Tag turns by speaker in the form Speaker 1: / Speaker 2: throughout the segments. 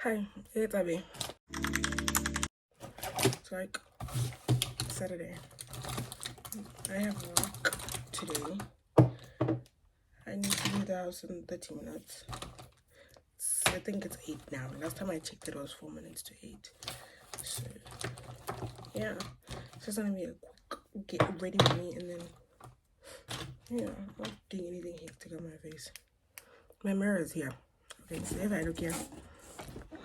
Speaker 1: Hi, it's Abby. It's like Saturday. I have work today. I need to leave the house in 30 minutes. I think it's 8 now. Last time I checked it was 4 minutes to 8. So, yeah. It's just gonna be a quick get ready with me and then, yeah, I'm not doing anything hectic on my face. My mirror is here. Okay, so if I look here.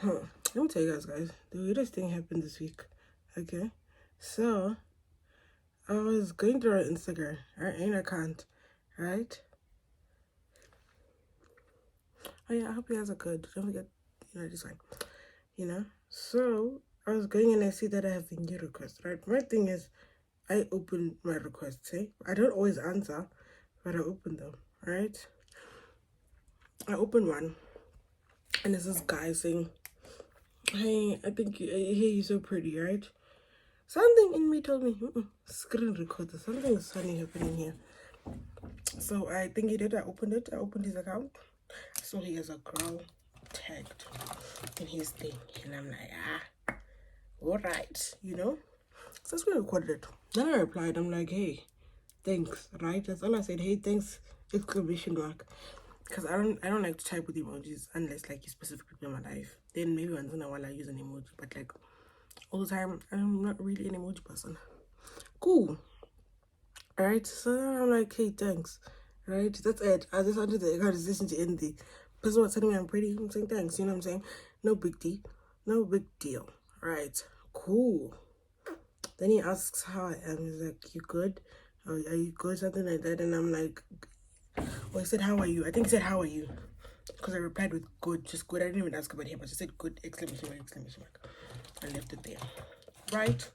Speaker 1: Let me tell you guys, the weirdest thing happened this week. Okay, so I was going through our Instagram, our main account, right? Oh yeah, I hope you guys are good. Don't forget, this one. So I was going and I see that I have a new request, right? My thing is, I open my requests, I don't always answer, but I open them, right? I open one, and there's this guy saying, "Hey, I think you're so pretty, right?" Something in me told me, screen recorder, something is funny happening here. So I think he did. I opened his account. So he has a girl tagged in his thing. And I'm like, alright, So that's when I recorded it. Then I replied, I'm like, hey, thanks, right? That's all I said. Hey, thanks, exclamation mark. Because I don't like to type with emojis unless like you specific people in my life. Then maybe once in a while I use an emoji, but like all the time I'm not really an emoji person. Cool. Alright, so I'm like, hey, thanks. Right, that's it. I just wanted the conversation to end the person was telling me I'm pretty. I'm saying thanks, you know what I'm saying? No big deal. No big deal. Right, cool. Then he asks how I am. He's like, you good? Are you good? Something like that. And I'm like, well, he said, how are you? I think he said, how are you? Because I replied with good, just good. I didn't even ask about him. I just said good, exclamation mark. I left it there. Right?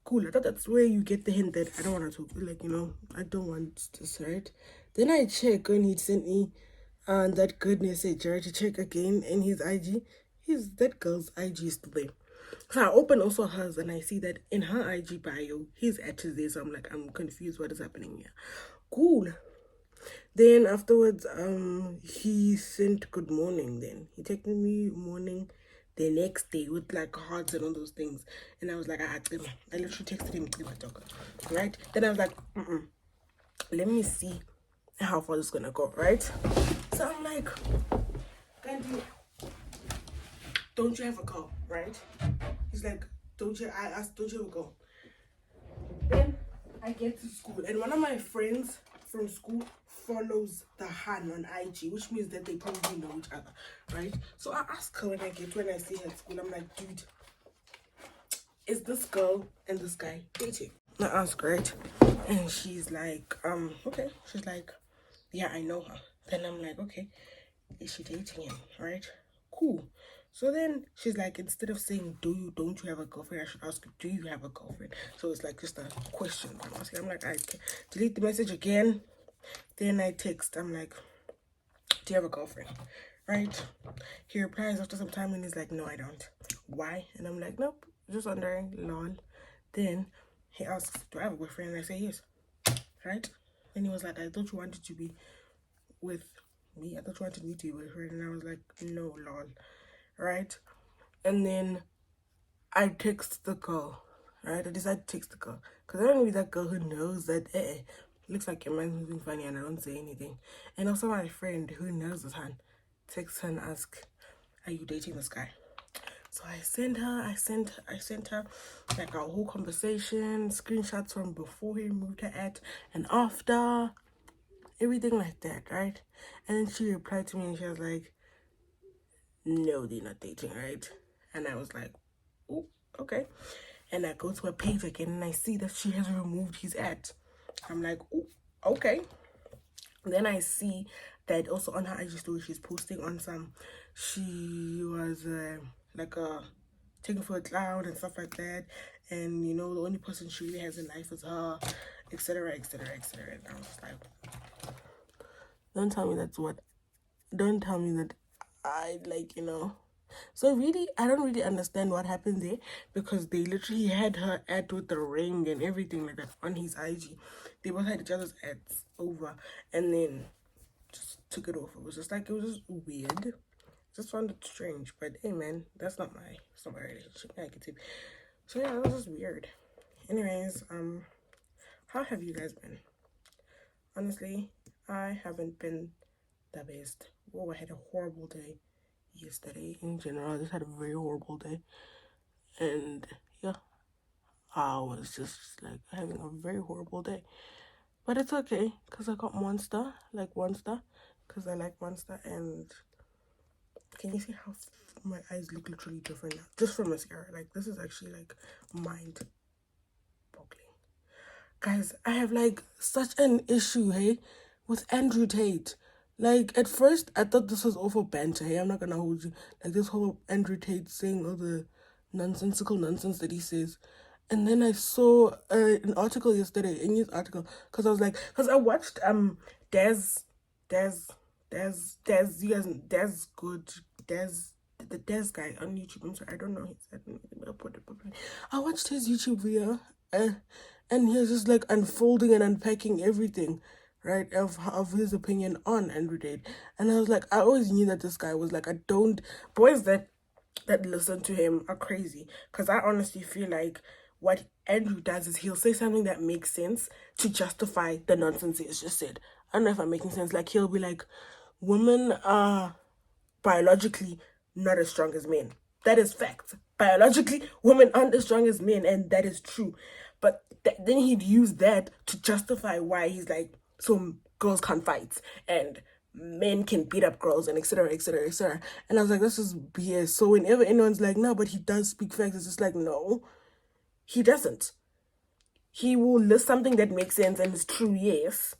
Speaker 1: Cool. I thought that's where you get the hint that I don't want to talk. Like, I don't want this, right? Then I check when he sent me that good message, right? To check again in his IG. That girl's IG is still there. So I open also hers and I see that in her IG bio, his at is there. So I'm like, I'm confused. What is happening here? Cool. Then afterwards, he sent good morning. Then he texted me morning the next day with like hearts and all those things. And I was like, I literally texted him, right? Then I was like, let me see how far this is gonna go, right? So I'm like, Gandhi, don't you have a girl, right? He's like, I asked, don't you have a girl? Then I get to school and one of my friends from school follows the Han on IG, which means that they probably know each other, right? So I ask her when I see her at school, I'm like, dude, is this girl and this guy dating? I ask, right? And she's like, okay. She's like, yeah, I know her. Then I'm like, okay, is she dating him, right? Cool. So then she's like, instead of saying don't you have a girlfriend, I should ask you, do you have a girlfriend? So it's like just a question I'm asking. I'm like, I delete the message again. Then I text, I'm like, do you have a girlfriend? Right? He replies after some time and he's like, no, I don't. Why? And I'm like, nope, just wondering, lol. Then he asks, do I have a boyfriend? And I say yes. Right? And he was like, I thought you wanted to be with me. I thought you wanted me to be with her. And I was like, no, lol. Right? And then I text the girl. Right? I decided to text the girl. Because I don't want to be that girl who knows that, looks like your man's moving funny and I don't say anything. And also my friend who knows this hand texts her and asks, are you dating this guy? So I sent her like our whole conversation, screenshots from before he removed her at and after, everything like that, right? And then she replied to me and she was like, no, they're not dating, right? And I was like, oh, okay. And I go to her page again and I see that she has removed his ad. I'm like, oh, okay. Then I see that also on her IG story, she's posting on she was taken for a clown and stuff like that. And, the only person she really has in life is her, etc., etc., etc. And I was like, don't tell me don't tell me that I So really, I don't really understand what happened there because they literally had her ad with the ring and everything like that on his IG. They both had each other's ads over and then just took it off. It was just weird. Just found it strange. But hey, man, it's not my relationship. Negative. So yeah, that was just weird. Anyways, how have you guys been? Honestly, I haven't been the best. Oh, I had a horrible day yesterday. In general, I just had a very horrible day, and yeah, I was just like having a very horrible day. But it's okay, because I got Monster, because I like Monster. And can you see how my eyes look literally different now? Just from mascara. Like, this is actually like mind boggling. Guys, I have like such an issue, hey, with Andrew Tate. Like, at first, I thought this was all for banter, hey, I'm not gonna hold you. Like, this whole Andrew Tate saying all the nonsensical nonsense that he says. And then I saw an article yesterday, a news article, because I was like, because I watched Des, Des, Des, Des, you guys, Des Good, Des, the Des guy on YouTube. I'm sorry, I don't know his. I'll put it properly. I watched his YouTube video, and he was just like unfolding and unpacking everything, right, of his opinion on Andrew Tate. And I was like, I always knew that this guy was like, I don't, boys that listen to him are crazy, because I honestly feel like what Andrew does is he'll say something that makes sense to justify the nonsense he's just said. I don't know if I'm making sense. Like, he'll be like, women are biologically not as strong as men. That is fact. Biologically, women aren't as strong as men, and that is true. But then he'd use that to justify why he's like, so girls can't fight, and men can beat up girls, and etc., etc., etc. And I was like, this is BS. So whenever anyone's like, no, but he does speak facts, it's just like, no, he doesn't. He will list something that makes sense and is true, yes,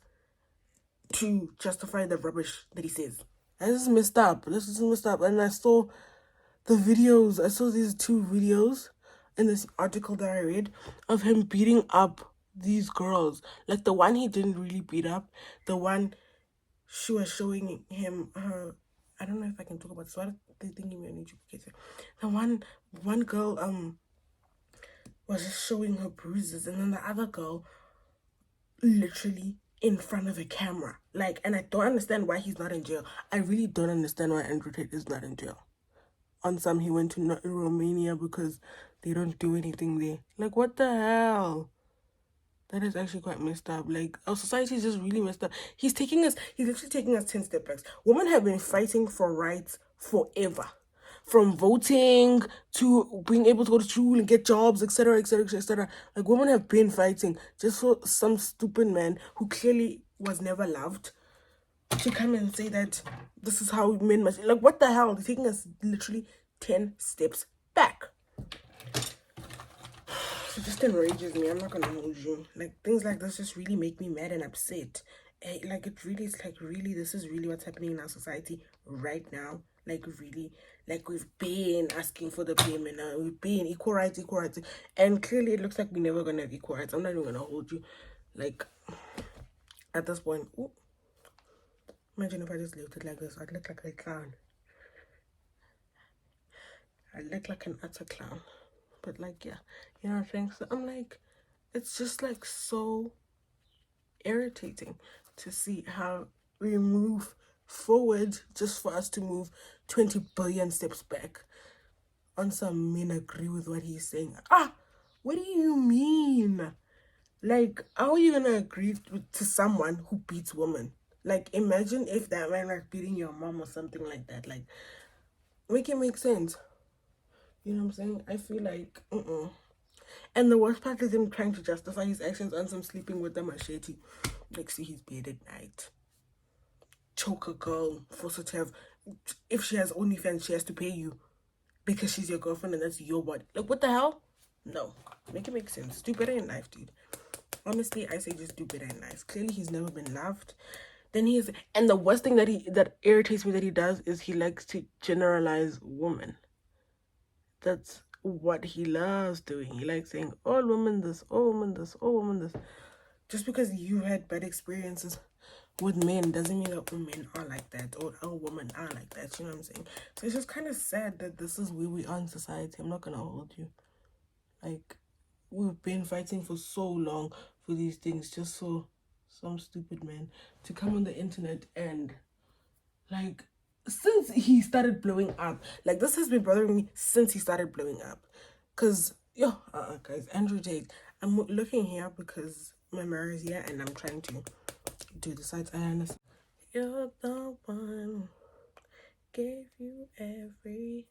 Speaker 1: to justify the rubbish that he says. And this is messed up. This is messed up. And I saw the videos. I saw these two videos in this article that I read of him beating up these girls. Like, the one he didn't really beat up, the one she was showing him her. I don't know if I can talk about this. What they thinking me on YouTube? Okay, so the one girl was just showing her bruises, and then the other girl literally in front of a camera. Like, and I don't understand why he's not in jail. I really don't understand why Andrew Tate is not in jail. On some, he went to Romania because they don't do anything there. Like, what the hell? That is actually quite messed up. Like, our society is just really messed up. He's literally taking us 10 steps back. Women have been fighting for rights forever. From voting to being able to go to school and get jobs, etc., etc., etc. Like, women have been fighting just for some stupid man who clearly was never loved to come and say that this is how men must. Like, what the hell? They're taking us literally 10 steps back. So it just enrages me. I'm not gonna hold you. Like, things like this just really make me mad and upset. Like, it really is like, really, this is really what's happening in our society right now. Like, really, like, we've been asking for the payment now. We've been equal rights, and clearly it looks like we're never gonna have equal rights. I'm not even gonna hold you. Like, at this point, ooh, imagine if I just lived it like this. I'd look like a clown. I look like an utter clown. But like, yeah, you know what I'm saying? So I'm like, it's just like so irritating to see how we move forward just for us to move 20 billion steps back on some men agree with what he's saying. What do you mean? Like, how are you gonna agree to someone who beats women? Like, imagine if that man was beating your mom or something like that. Like, make it make sense. You know what I'm saying? I feel like, And the worst part is him trying to justify his actions on some sleeping with a machete. Like, see his bed at night. Choke a girl, force her to have. If she has OnlyFans, she has to pay you because she's your girlfriend and that's your body. Like, what the hell? No. Make it make sense. Do better in life, dude. Honestly, I say just do better in life. Clearly, he's never been loved. Then and the worst thing that irritates me that he does is he likes to generalize women. That's what he loves doing. He likes saying, all women this, all women this, all women this. Just because you had bad experiences with men doesn't mean that all men are like that or all women are like that. You know what I'm saying? So it's just kind of sad that this is where we are in society. I'm not going to hold you. Like, we've been fighting for so long for these things just for some stupid man to come on the internet and, like, since he started blowing up. Like, this has been bothering me since he started blowing up. Because, yo, guys, Andrew Tate, I'm looking here because my mirror is here and I'm trying to do the sides. And you're the one, gave you everything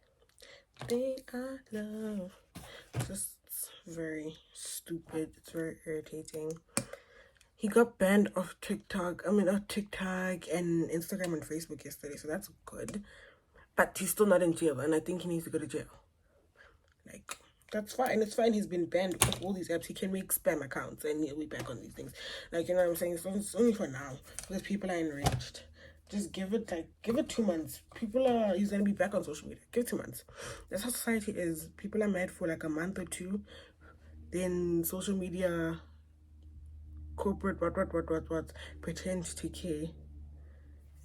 Speaker 1: I love. Just very stupid. It's very irritating. He got banned off TikTok. I mean, off TikTok and Instagram and Facebook yesterday, so that's good. But he's still not in jail, and I think he needs to go to jail. Like, that's fine. It's fine. He's been banned off all these apps. He can make spam accounts, and he'll be back on these things. Like, you know what I'm saying? It's only for now because people are enraged. Just give it 2 months. He's gonna be back on social media. Give it 2 months. That's how society is. People are mad for like a month or two. Then social media, corporate, what, pretend to care.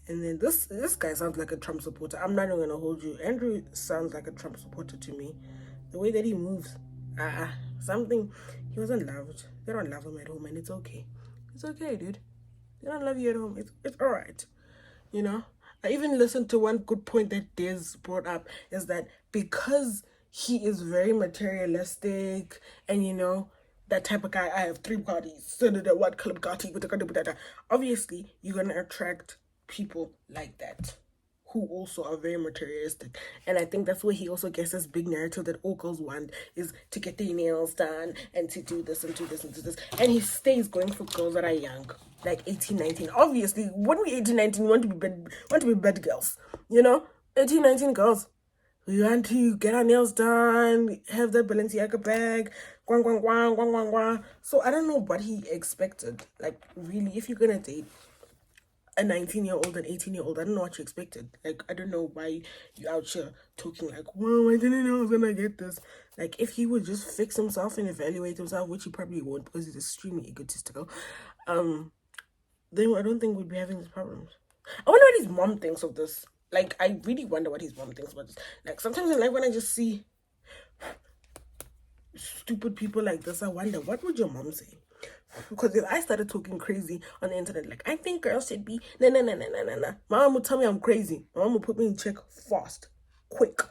Speaker 1: And then this guy sounds like a Trump supporter. I'm not even gonna hold you. Andrew sounds like a Trump supporter to me. The way that he moves, something. He wasn't loved. They don't love him at home, and it's okay. It's okay, dude. They don't love you at home. It's all right. You know. I even listened to one good point that Des brought up is that because he is very materialistic and that type of guy. I have 3 parties. What club got obviously you're gonna attract people like that who also are very materialistic. And I think that's where he also gets this big narrative that all girls want is to get their nails done and to do this and do this and do this. And he stays going for girls that are young, like 18, 19. Obviously, when we're 18, 19, we want to be bad girls. 18, 19 girls. We want to get our nails done, have the Balenciaga bag, guang, guang, guang, guang, guang, guang. So I don't know what he expected. Like, really, if you're gonna date a 19-year-old and 18-year-old, I don't know what you expected. Like, I don't know why you out here talking like, well, I didn't know I was gonna get this. Like, if he would just fix himself and evaluate himself, which he probably won't because he's extremely egotistical, then I don't think we'd be having these problems. I wonder what his mom thinks of this. Like, I really wonder what his mom thinks about this. Like, sometimes in life when I just see stupid people like this, I wonder, what would your mom say? Because if I started talking crazy on the internet, like, I think girls should be, nah. My mom would tell me I'm crazy. My mom would put me in check fast, quick,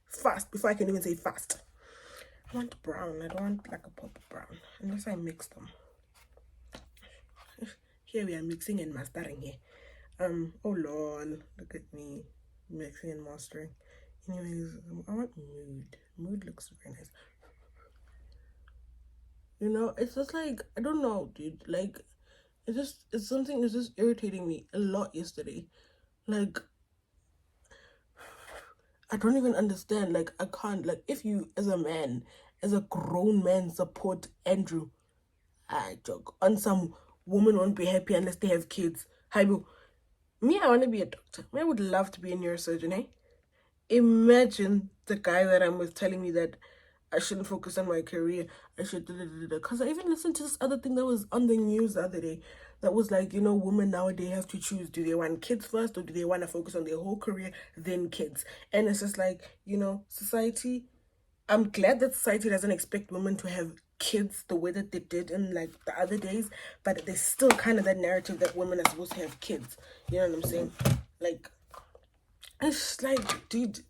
Speaker 1: fast, before I can even say fast. I want brown. I don't want like a purple brown, unless I mix them. Here we are mixing and mastering here. Oh lol, look at me mixing and mastering. Anyways, I want mood. Mood looks very nice. It's just like, I don't know, dude. Like, it's something that's just irritating me a lot yesterday. Like, I don't even understand. Like, I can't. Like, if you, as a man, as a grown man, support Andrew, I joke. On some woman won't be happy unless they have kids. Hi, boo. Me, I want to be a doctor. I would love to be a neurosurgeon, hey? Imagine the guy that I'm with telling me that I shouldn't focus on my career. I should because I even listened to this other thing that was on the news the other day that was like, women nowadays have to choose, do they want kids first or do they want to focus on their whole career then kids? And it's just like, society, I'm glad that society doesn't expect women to have kids the way that they did in like the other days, but there's still kind of that narrative that women are supposed to have kids. You know what I'm saying? Like, it's like, dude,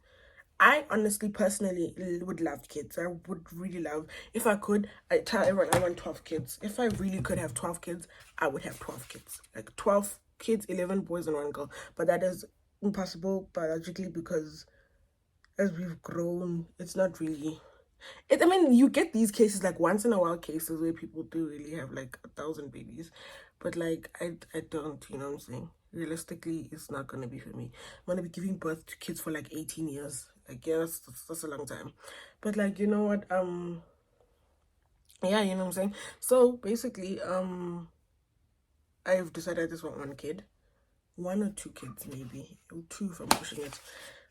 Speaker 1: I honestly, personally, would love kids. I would really love, if I could, I tell everyone I want 12 kids. If I really could have 12 kids, I would have 12 kids. Like 12 kids, 11 boys and 1 girl. But that is impossible biologically because as we've grown, it's not really... I mean, you get these cases, like once in a while cases where people do really have like 1,000 babies. But like, I don't, you know what I'm saying? Realistically, it's not going to be for me. I'm going to be giving birth to kids for like 18 years. Like, yeah, that's a long time. But like, you know what? Yeah, you know what I'm saying? So basically, I've decided I just want 1 kid. 1 or 2 kids, maybe. Or 2 if I'm pushing it.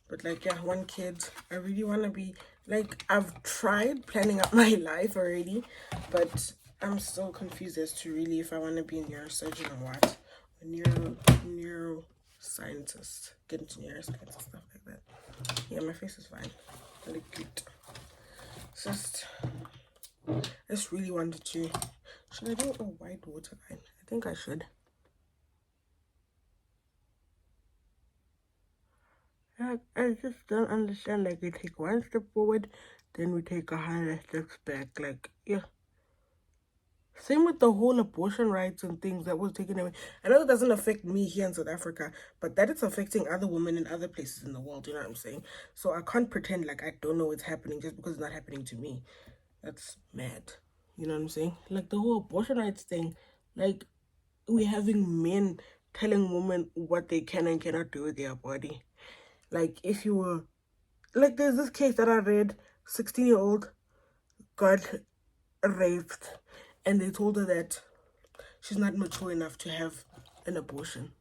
Speaker 1: But like, yeah, 1 kid. I really want to be, like, I've tried planning out my life already, but I'm still confused as to really if I want to be a neurosurgeon or what. A neuroscientist. Get into neuroscience and stuff like that. Yeah, my face is fine. I look cute. It's just really wanted to. Should I do a white waterline? I think I should. I just don't understand. Like, we take one step forward, then we take 100 steps back. Like, yeah. Same with the whole abortion rights and things that was taken away. I know it doesn't affect me here in South Africa, but that it's affecting other women in other places in the world. You know what I'm saying? So I can't pretend like I don't know what's happening just because it's not happening to me. That's mad. You know what I'm saying? Like the whole abortion rights thing. Like, we're having men telling women what they can and cannot do with their body. Like, if you were, like, there's this case that I read, 16-year-old got raped, and they told her that she's not mature enough to have an abortion.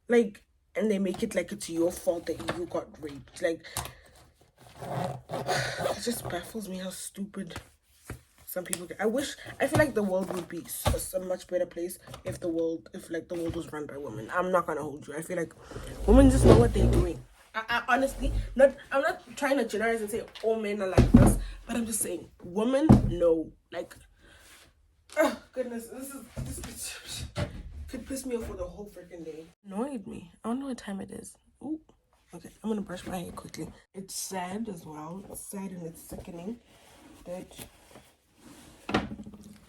Speaker 1: Like, and they make it like it's your fault that you got raped. Like, it just baffles me how stupid some people get. I feel like the world would be a much better place if like the world was run by women. I'm not gonna hold you. I feel like women just know what they're doing. I honestly, I'm not trying to generalize and say all men are like this, but I'm just saying women know. Like, oh goodness, this could piss me off for the whole freaking day. Annoyed me. I don't know what time it is. Ooh. Okay, I'm gonna brush my hair quickly. It's sad as well. It's sad and it's sickening that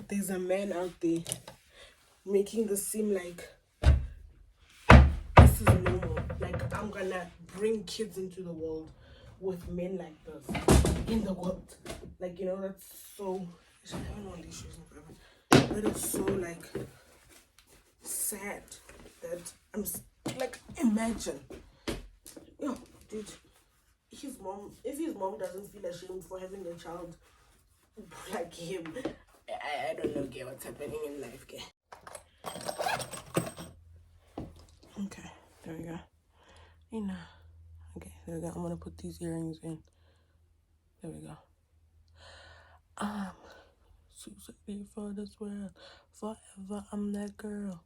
Speaker 1: there's a man out there making this seem like this is normal. Like, I'm gonna bring kids into the world with men like this in the world. Like, you know, that's so. I haven't worn these shoes in forever. But it's so like sad that like, imagine, yo, dude, if his mom doesn't feel ashamed for having a child like him, I don't know, get what's happening in life, okay? Okay, there we go. You know, okay, there we go. I'm gonna put these earrings in. There we go. I'm too sexy for this world. Forever, I'm that girl.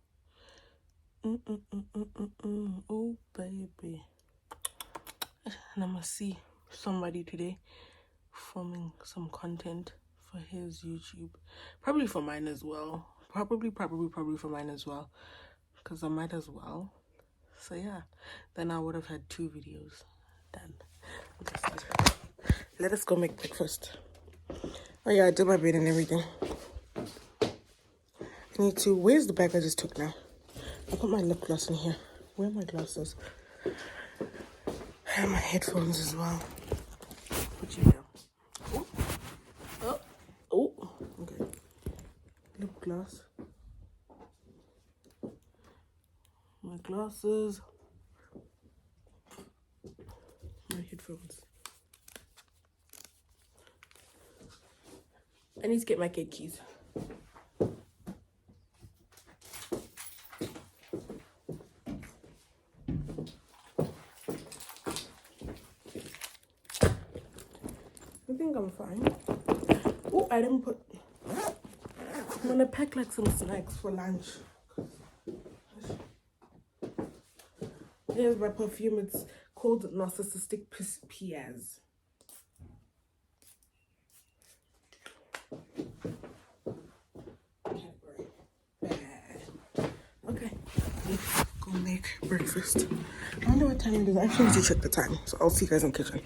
Speaker 1: Oh, baby. And I'm gonna see somebody today filming some content for his YouTube. Probably for mine as well. Probably for mine as well. Because I might as well. So yeah. Then I would have had 2 videos done. Okay, let us go make breakfast. Oh yeah, I did my bed and everything. I need to. Where's the bag I just took now? I put my lip gloss in here. Where are my glasses? I have my headphones as well. Put you here. Oh, oh, oh. Okay. Lip gloss. My glasses. My headphones. I need to get my kid keys. I think I'm fine. Oh, I didn't put. I'm gonna pack like some snacks for lunch. Here's my perfume. It's called Narcissistic Piaz. Okay, let's go make breakfast. I wonder what time it is. I actually need to check the time, so I'll see you guys in the kitchen.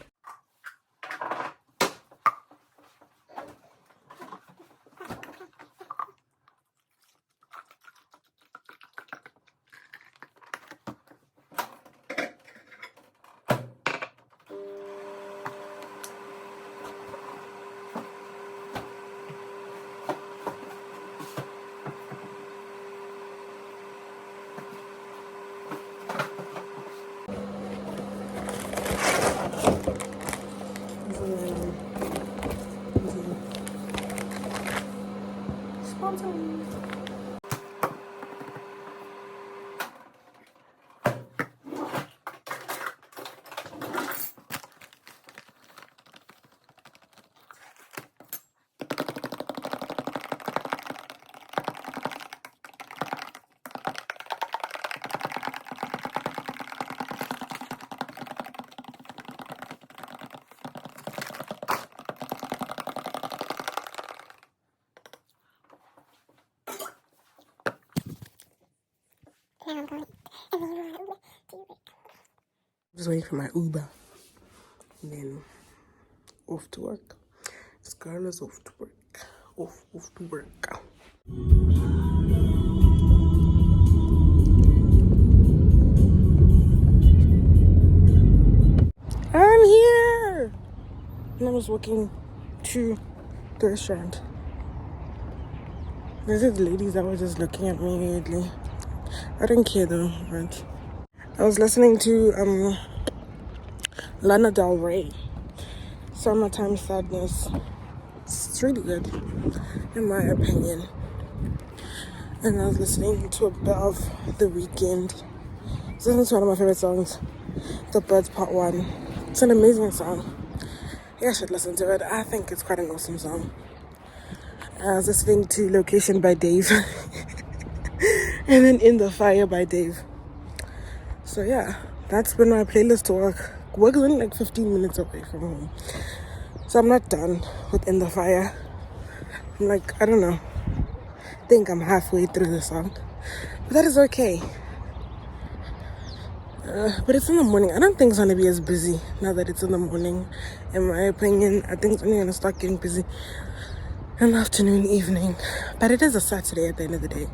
Speaker 1: Just waiting for my Uber. And then off to work. This girl is off to work. Off to work. I'm here! And I was walking to the restaurant. These are the ladies that were just looking at me weirdly. I don't care though, but I was listening to Lana Del Rey, Summertime Sadness. It's really good, in my opinion. And I was listening to a bit of The Weeknd. This is one of my favorite songs, The Birds Part 1. It's an amazing song. You guys should listen to it. I think it's quite an awesome song. I was listening to Location by Dave. And then In the Fire by Dave. So yeah, that's been my playlist to work. Work is only like 15 minutes away from home. So I'm not done with In the Fire. I'm like, I don't know. I think I'm halfway through the song. But that is okay. But it's in the morning. I don't think it's going to be as busy now that it's in the morning. In my opinion, I think it's only going to start getting busy in the afternoon, evening. But it is a Saturday at the end of the day.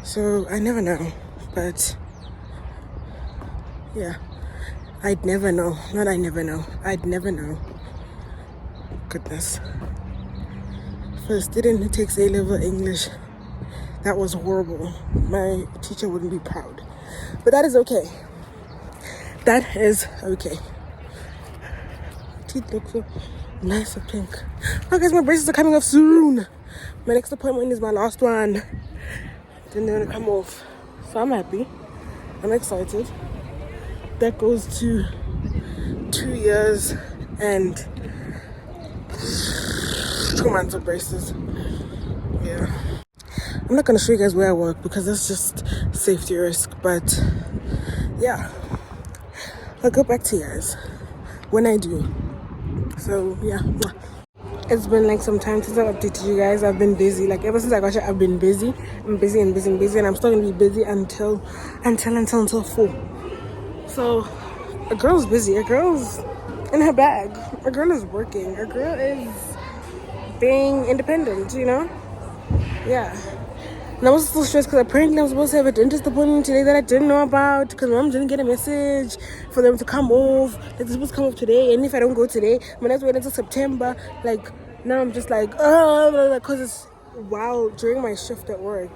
Speaker 1: So I never know. But yeah, I'd never know. Not I never know. I'd never know. Goodness. For a student who takes A-level English, that was horrible. My teacher wouldn't be proud. But that is okay. That is okay. Teeth look so nice and pink. Oh guys, my braces are coming off soon. My next appointment is my last one. Then they're gonna come off. So I'm happy. I'm excited. That goes to 2 years and 2 months of braces. Yeah. I'm not gonna show you guys where I work because that's just safety risk, but yeah. I'll go back to you guys when I do. So yeah, it's been like some time since I've updated you guys. I've been busy. Like ever since I got here, I've been busy. I'm busy, and I'm still gonna be busy until 4. So a girl's busy. A girl's in her bag. A girl is working. A girl is being independent. You know? Yeah. And I was still stressed because apparently I'm supposed to have a dentist appointment today that I didn't know about because mom didn't get a message for them to come off. Like they're supposed to come off today, and if I don't go today, I'm gonna have to wait until September. Like now I'm just like, oh, because it's while during my shift at work.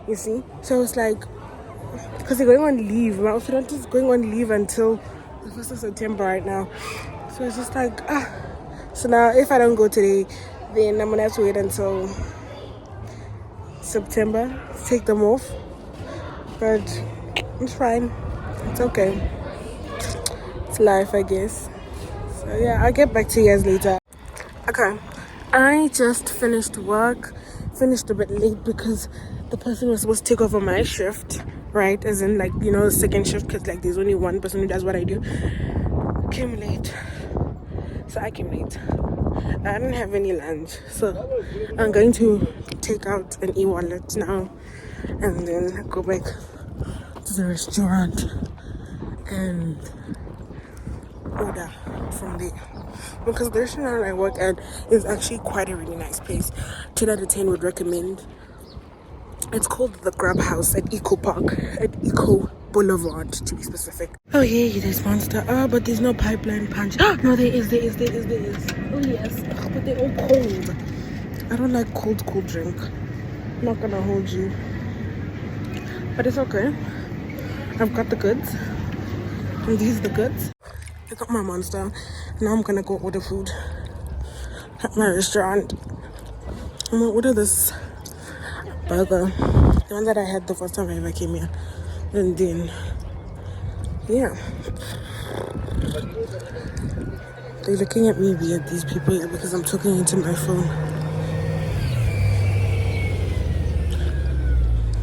Speaker 1: You see, so it's like because they're going on leave. My orthodontist is going on leave until the 1st of September right now. So it's just like So now if I don't go today, then I'm gonna have to wait until September to take them off, but it's fine. It's okay. It's life, I guess. So yeah, I'll get back to you guys later. Okay, I just finished work. Finished a bit late because the person was supposed to take over my shift, right? As in like, you know, the second shift, because like there's only one person who does what I do. Came late. So I came late. I didn't have any lunch, so I'm going to take out an e-wallet now and then go back to the restaurant and order from there, because the restaurant I work at is actually quite a really nice place. 10 out of 10 would recommend. It's called the Grub House at Eco Park, at Eco Boulevard to be specific. Oh yeah, there's Monster. But there's no Pipeline Punch. No, there is. Oh yes, but they're all cold. I don't like cold drink. I'm not gonna hold you, but it's okay. I've got the goods, and these are the goods. I got my Monster. Now I'm gonna go order food at my restaurant. I'm gonna order this burger, the one that I had the first time I ever came here, and then yeah, they're looking at me weird, these people here, because I'm talking into my phone.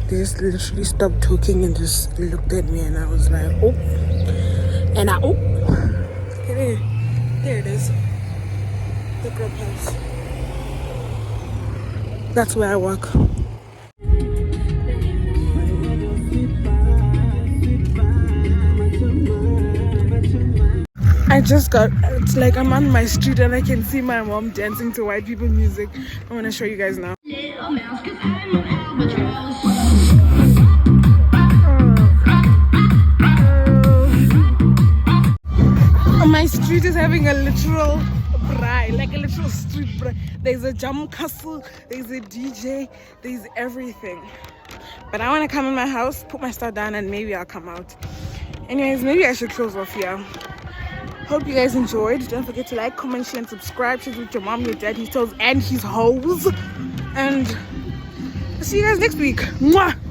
Speaker 1: They just literally stopped talking and just looked at me, and I was like, oh, and there it is, the Grub House. That's where I work. I just got, it's like I'm on my street and I can see my mom dancing to white people music. I'm gonna show you guys now. My street is having a literal braai, like a literal street braai. There's a jam castle, there's a DJ, there's everything. But I want to come in my house, put my stuff down, and maybe I'll come out. Anyways, maybe I should close off here. Hope you guys enjoyed. Don't forget to like, comment, share, and subscribe. Share with your mom, your dad, his toes, and his hoes. And I'll see you guys next week. Mwah!